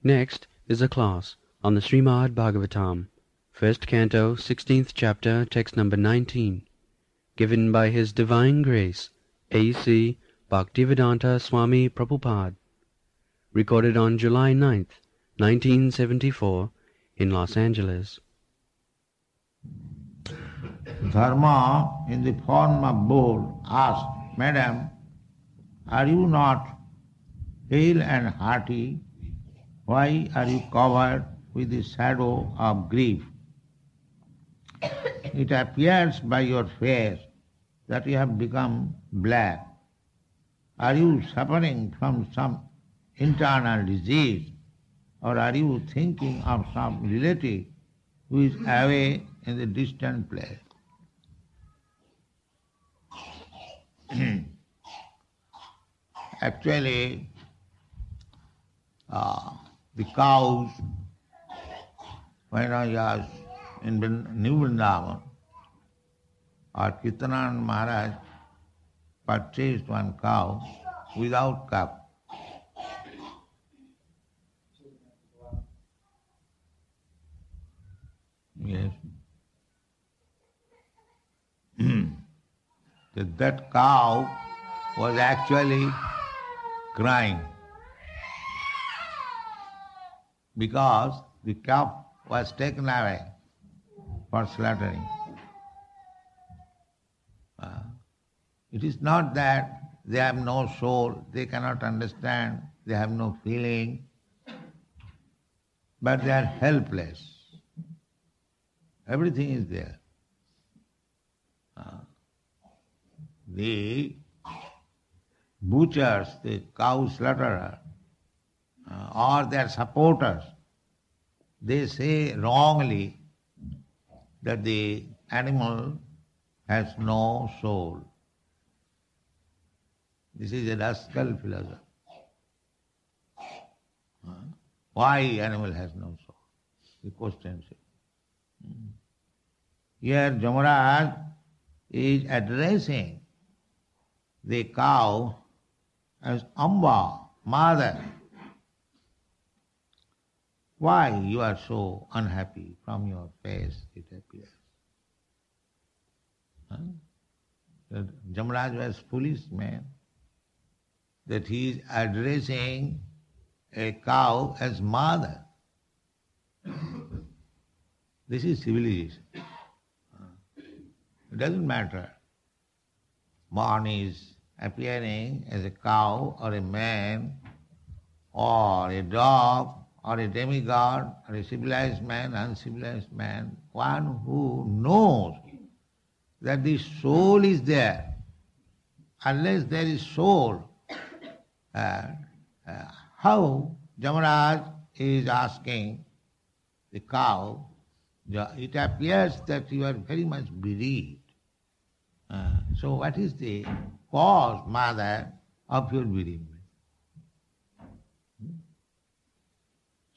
Next is a class on the Srimad Bhagavatam, first canto, 16th chapter, text number 19, given by His Divine Grace, A.C. Bhaktivedanta Swami Prabhupada, recorded on July 9th, 1974, in Los Angeles. Dharma in the form of bull asked, Madam, are you not hale and hearty? Why are you covered with the shadow of grief? It appears by your face that you have become black. Are you suffering from some internal disease, or are you thinking of some relative who is away in the distant place? Actually, the cows, when I was in New Vrindavan, or Kirtanand Maharaj purchased one cow without cup. Yes. That cow was actually crying because the cup was taken away for slaughtering. It is not that they have no soul, they cannot understand, they have no feeling, but they are helpless. Everything is there. The butchers, the cow slaughterer, or their supporters, they say wrongly that the animal has no soul. This is a rascal philosophy. Why animal has no soul? The question is. Here Jamaraj is addressing the cow as Amba, mother. Why you are so unhappy? From your face it appears. Jamaraj was foolish man, that he is addressing a cow as mother. This is civilization. It doesn't matter. One is appearing as a cow or a man or a dog or a demigod or a civilized man, uncivilized man, one who knows that the soul is there. Unless there is soul, how Jamaraj is asking the cow, it appears that you are very much bereaved. So what is the cause, mother, of your bereavement?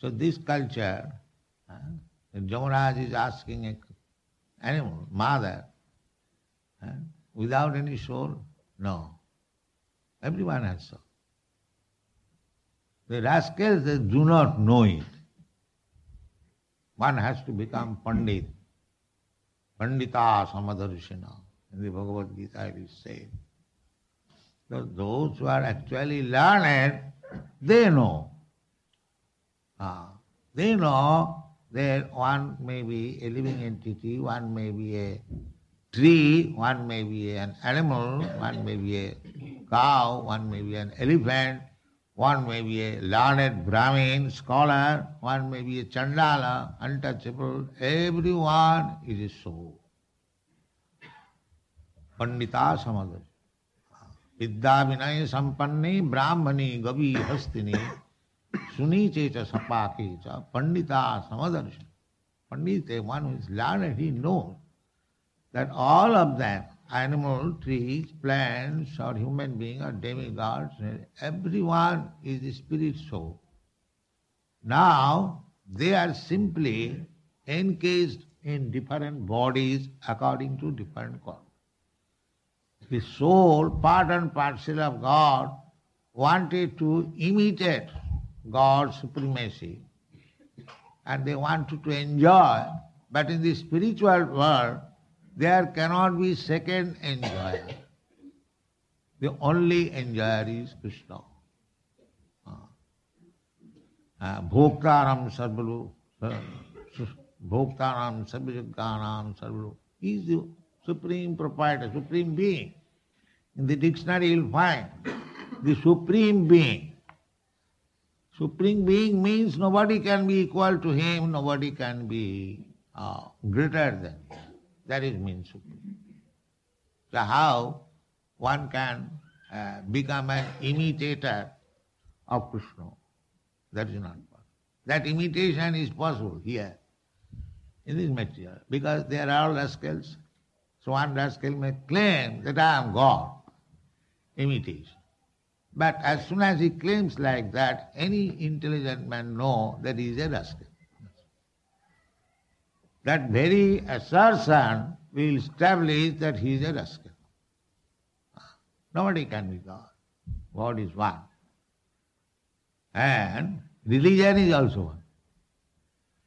So this culture, Jamaraj is asking an animal, mother, without any soul? No. Everyone has soul. The rascals, they do not know it. One has to become Pandit. Pandita Samadarshina. In the Bhagavad Gita it is said. So those who are actually learned, they know. They know that one may be a living entity, one may be a tree, one may be an animal, one may be a cow, one may be an elephant, one may be a learned Brahmin, scholar, one may be a Chandala, untouchable. Everyone is a soul. Pandita Samadhi. Vidya Vinaya Sampanni Brahmani Gavi Hastini Suni Checha Sapaki Cha Pandita Samadarshana. Pandita, one who is learned, he knows that all of them, animal, trees, plants, or human being, or demigods, everyone is the spirit soul. Now, they are simply encased in different bodies according to different causes. The soul, part and parcel of God, wanted to imitate God's supremacy, and they want to enjoy, but in the spiritual world, there cannot be second enjoyer. The only enjoyer is Krishna. Bhoktaram sarvalu, Bhoktaram sarvajagganam sarvalu. He is the supreme proprietor, supreme being. In the dictionary you will find the supreme being. Supreme being means nobody can be equal to him, nobody can be greater than him. That is means supreme. So how one can become an imitator of Krishna? That is not possible. That imitation is possible here, in this material, because they are all rascals. So one rascal may claim that I am God. Imitation. But as soon as he claims like that, any intelligent man knows that he is a rascal. That very assertion will establish that he is a rascal. Nobody can be God. God is one. And religion is also one.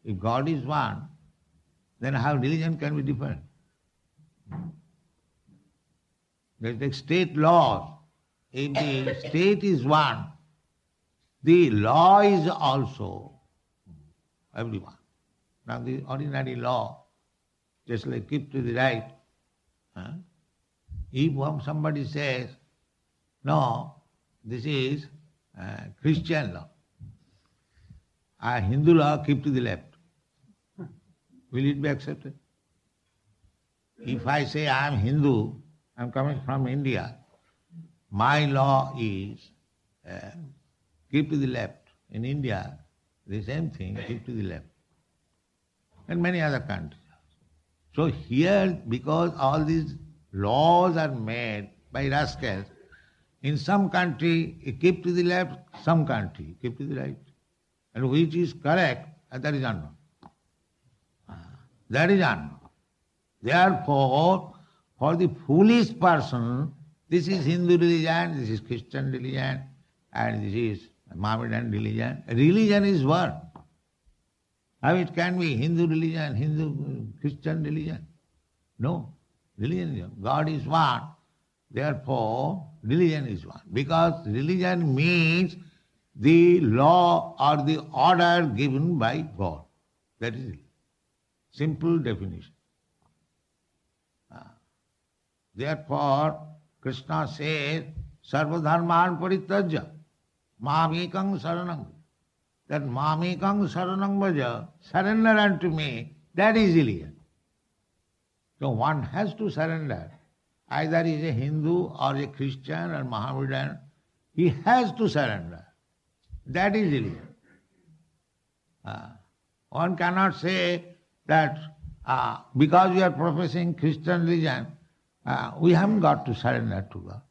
If God is one, then how religion can be different? There's like state laws. If the state is one, the law is also everyone. Now the ordinary law, just like keep to the right. If somebody says, no, this is Christian law, Hindu law, keep to the left, will it be accepted? If I say I am Hindu, I am coming from India, my law is keep to the left. In India, the same thing, keep to the left. And many other countries. So here, because all these laws are made by rascals, in some country keep to the left, some country keep to the right. And which is correct, that is unknown. That is unknown. Therefore, for the foolish person, this is Hindu religion, this is Christian religion, and this is Mohammedan religion. Religion is what? How it can be Hindu religion, Christian religion? No. Religion is one. God is one. Therefore, religion is one. Because religion means the law or the order given by God. That is it. Simple definition. Therefore, Krishna says, Sarva dharman parityajya, mamekang saranam. That mamekang saranam bhaja, surrender unto me, that is religion. So one has to surrender. Either he is a Hindu or a Christian or Mohammedan, he has to surrender. That is religion. One cannot say that because we are professing Christian religion, we haven't got to surrender to God.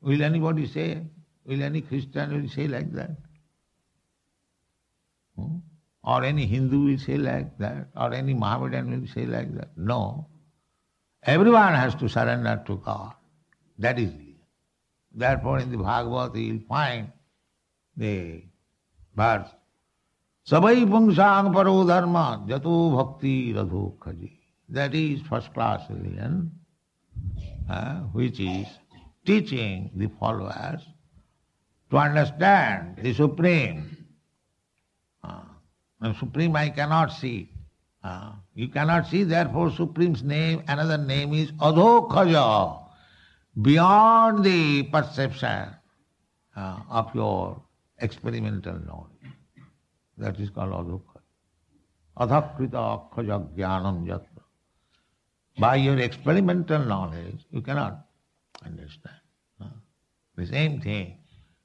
Will anybody say, will any Christian will say like that? Or any Hindu will say like that? Or any Mohammedan will say like that? No. Everyone has to surrender to God. That is religion. Therefore in the Bhagavad you will find the verse, Sabai pungsang paro dharma jato bhakti radho khaji. That is first class religion, which is teaching the followers to understand the Supreme. The Supreme I cannot see. You cannot see, therefore Supreme's name, another name is Adhokhaja, beyond the perception of your experimental knowledge. That is called Adhokhaja. Adhakrita akhaja jnanam yatra. By your experimental knowledge, you cannot understand. The same thing,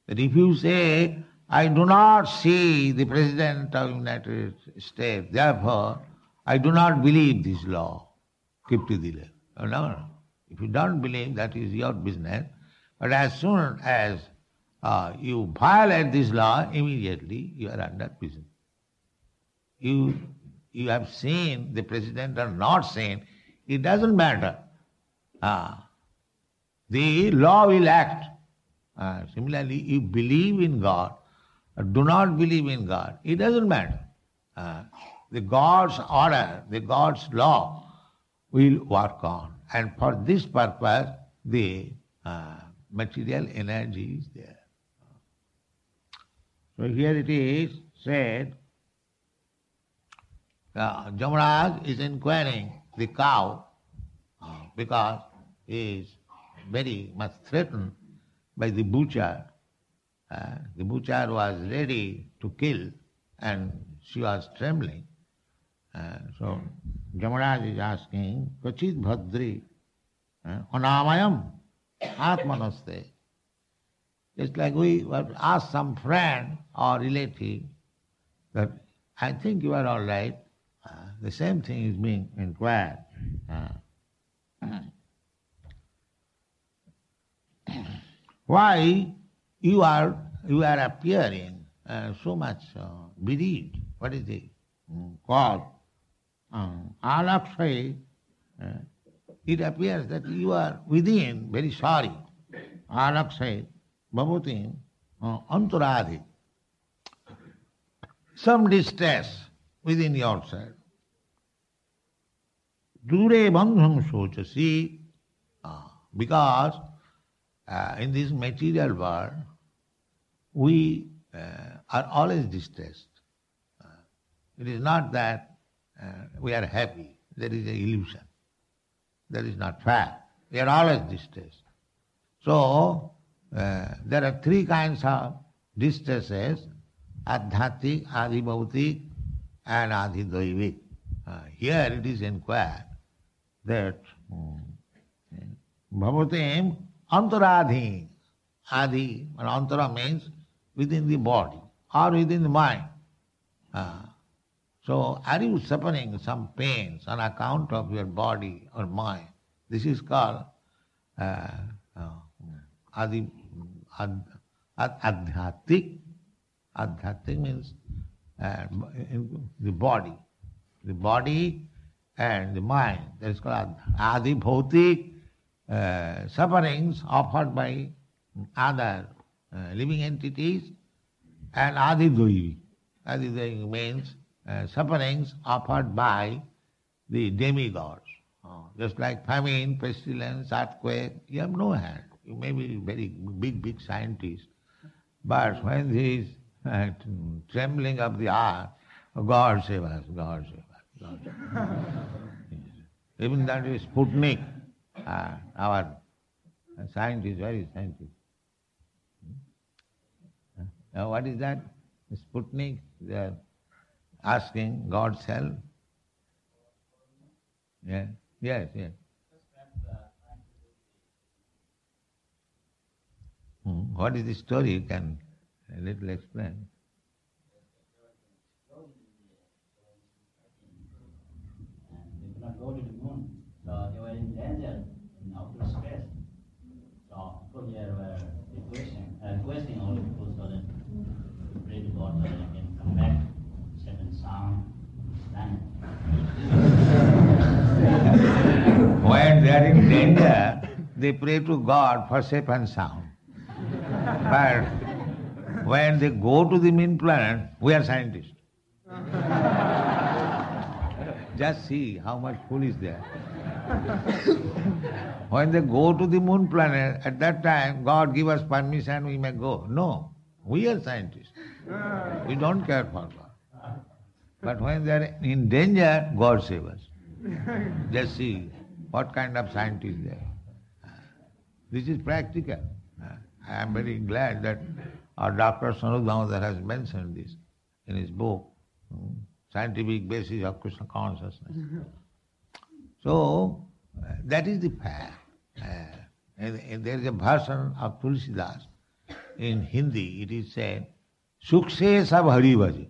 that if you say, I do not see the President of the United States, therefore I do not believe this law, keep to the left. No. If you don't believe, that is your business. But as soon as you violate this law, immediately you are under prison. You have seen the President or not seen, it doesn't matter. The law will act. Similarly, you believe in God, do not believe in God, it doesn't matter. The God's order, the God's law will work on. And for this purpose, the material energy is there. So here it is said, Jamaraj is inquiring the cow because he is very much threatened by the butcher. The butcher was ready to kill and she was trembling. So Jamaraj is asking, Kachit Bhadri, Anamayam Atmanaste. It's like we ask some friend or relative that I think you are all right. The same thing is being inquired. Why you are appearing so much bereaved? What is it called? Alakshay. It appears that you are within very sorry. Alakshay, bhavatim, antaradhi. Some distress within yourself. Dure bandham sochasi, because in this material world, we are always distressed. It is not that we are happy. There is an illusion. That is not fact. We are always distressed. So, there are three kinds of distresses, adhyatik, adhibhautik, and adhidaivik. Here it is inquired that bhavatim antaradhi. Adi, and antara means within the body or within the mind. So are you suffering some pains on account of your body or mind? This is called adhyatik. Adhyatik means the body. The body and the mind. That is called adhibhautik, sufferings offered by other living entities, and adhidaivi. Adhidaivi means sufferings offered by the demigods. Just like famine, pestilence, earthquake, you have no hand. You may be very big scientist, but when there is trembling of the earth, God save us, God save us, God save us. Even that is Sputnik, our scientist, very scientist. Now what is that? Sputnik, they are asking God's help. Yeah. Yes. What is the story? You can a little explain. They could not go to the moon, so they were in danger in outer space. So people here were requesting all the people so that to pray to God so that they can come back, safe and sound, planet. When they are in danger, they pray to God for safe and sound. But when they go to the moon planet, we are scientists. Just see how much fool is there. When they go to the moon planet, at that time, God give us permission, we may go. No, we are scientists. We don't care for God. But when they are in danger, God save us. Just see what kind of scientists they are. This is practical. I am very glad that our Dr. Sanup Damodar has mentioned this in his book, Scientific Basis of Krishna Consciousness. So, that is the fact. And there is a version of Tulsidas. In Hindi it is said, Sukh se sab hari bhaje.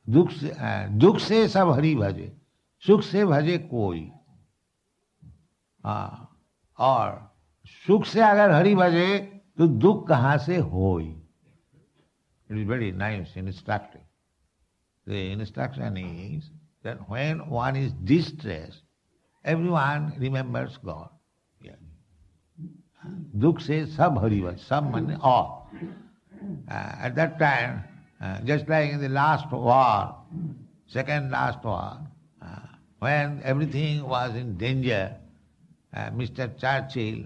Dukh se sab hari bhaje. Sukh se bhaje koi. और सुख से अगर हरि भजे तो दुख कहाँ से होई. It is very nice instructive. The instruction is that when one is distressed, everyone remembers God. Yeah. दुख से सब हरि भज, सब माने all. At that time, just like in the last war, second last war, when everything was in danger, Mr. Churchill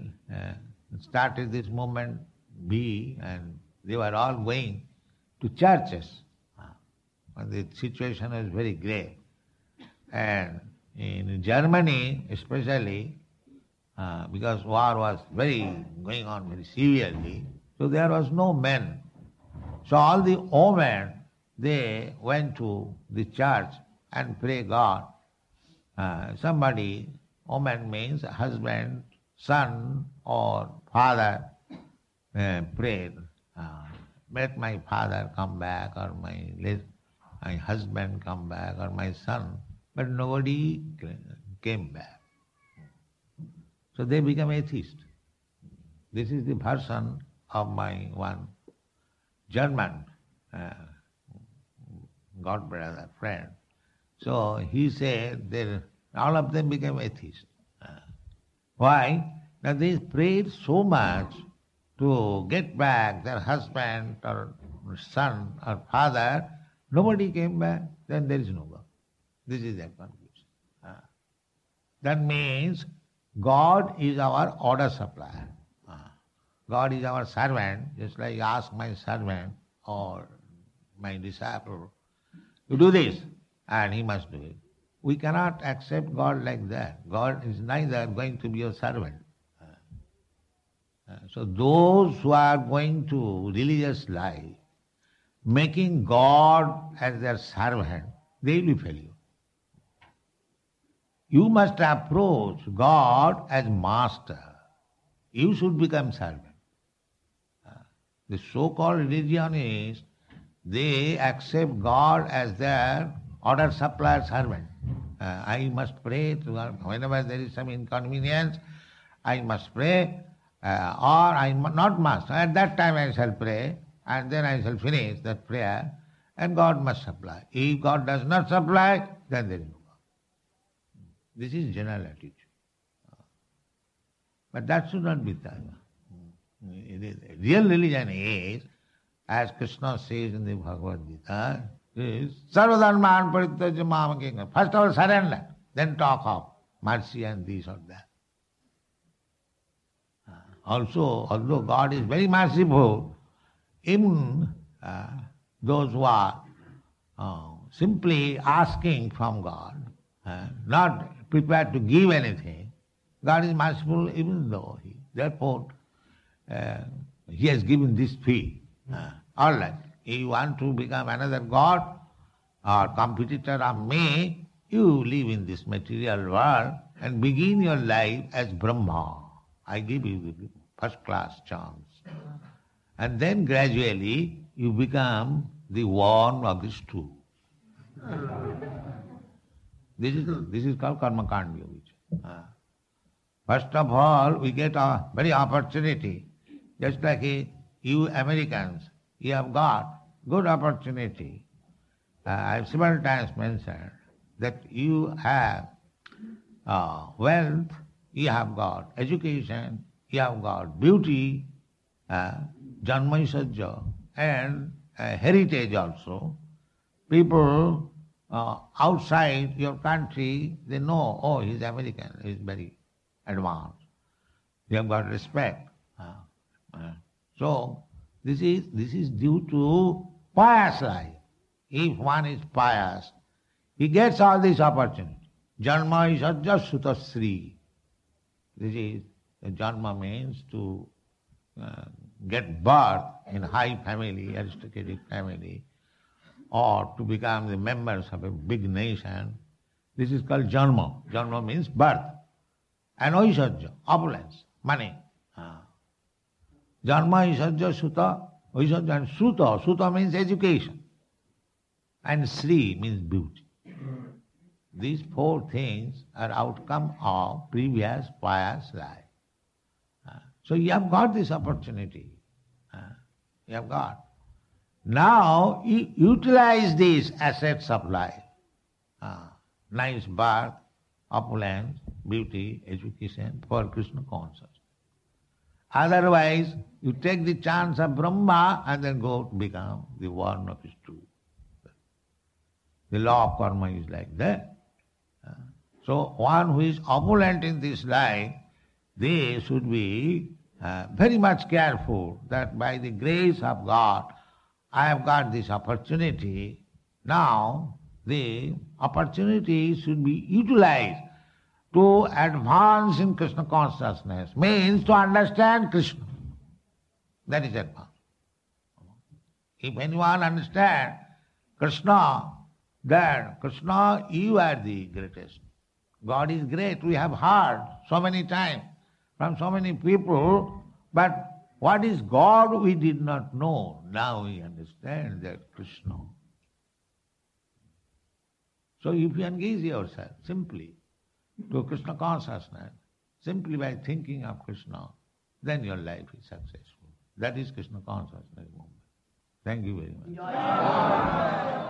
started this movement B, and they were all going to churches. And the situation was very grave. And in Germany especially, because war was going on very severely, so there was no men. So all the women, they went to the church and pray God. Woman means husband, son or father, prayed, let my father come back, or my husband come back, or my son. But nobody came back. So they become atheist. This is the version of my one German god brother, friend. So he said all of them became atheists. Why? Now they prayed so much to get back their husband or son or father, nobody came back, then there is no God. This is their conclusion. That means God is our order supplier. God is our servant, just like ask my servant or my disciple to do this, and he must do it. We cannot accept God like that. God is neither going to be your servant. So those who are going to religious life, making God as their servant, they will fail you. You must approach God as master. You should become servant. The so-called religionists, they accept God as their order supplier servant. I must pray to God. Whenever there is some inconvenience, I must pray, or I not must. At that time I shall pray, and then I shall finish that prayer, and God must supply. If God does not supply, then there is no God. This is general attitude. But that should not be done. Real religion is, as Krishna says in the Bhagavad Gita, is sarvadharman parityajya mamam. First of all surrender, then talk of mercy and this or that. Also, although God is very merciful, even those who are simply asking from God, not prepared to give anything, God is merciful even though therefore He has given this fee. All right, if you want to become another God or competitor of me, you live in this material world and begin your life as Brahma. I give you the first class chance. And then gradually you become the one of these two. This is called karma kanda. First of all, we get a very opportunity. Just like you Americans, you have got good opportunity. I have several times mentioned that you have wealth, you have got education, you have got beauty, janmaisajja, and heritage also. People outside your country, they know, oh, he's American, he's very advanced. You have got respect. So this is due to pious life. If one is pious, he gets all this opportunity. Janma isajja sutasri. This is, janma means to get birth in high family, aristocratic family, or to become the members of a big nation. This is called janma. Janma means birth. And oisajja, opulence, money. Janma isajja suta, oisajja and suta. Suta means education. And sri means beauty. These four things are outcome of previous pious life. So you have got this opportunity. You have got. Now utilize these assets of life. Nice birth, opulence, beauty, education for Krishna consciousness. Otherwise, you take the chance of Brahma and then go to become the one of Vishnu. The law of karma is like that. So one who is opulent in this life, they should be very much careful that by the grace of God, I have got this opportunity. Now the opportunity should be utilized to advance in Krishna consciousness, means to understand Krishna. That is advance. If anyone understands Krishna, then Krishna, you are the greatest. God is great. We have heard so many times from so many people, but what is God we did not know. Now we understand that Krishna. So if you engage yourself simply to Krishna consciousness, simply by thinking of Krishna, then your life is successful. That is Krishna consciousness movement. Thank you very much.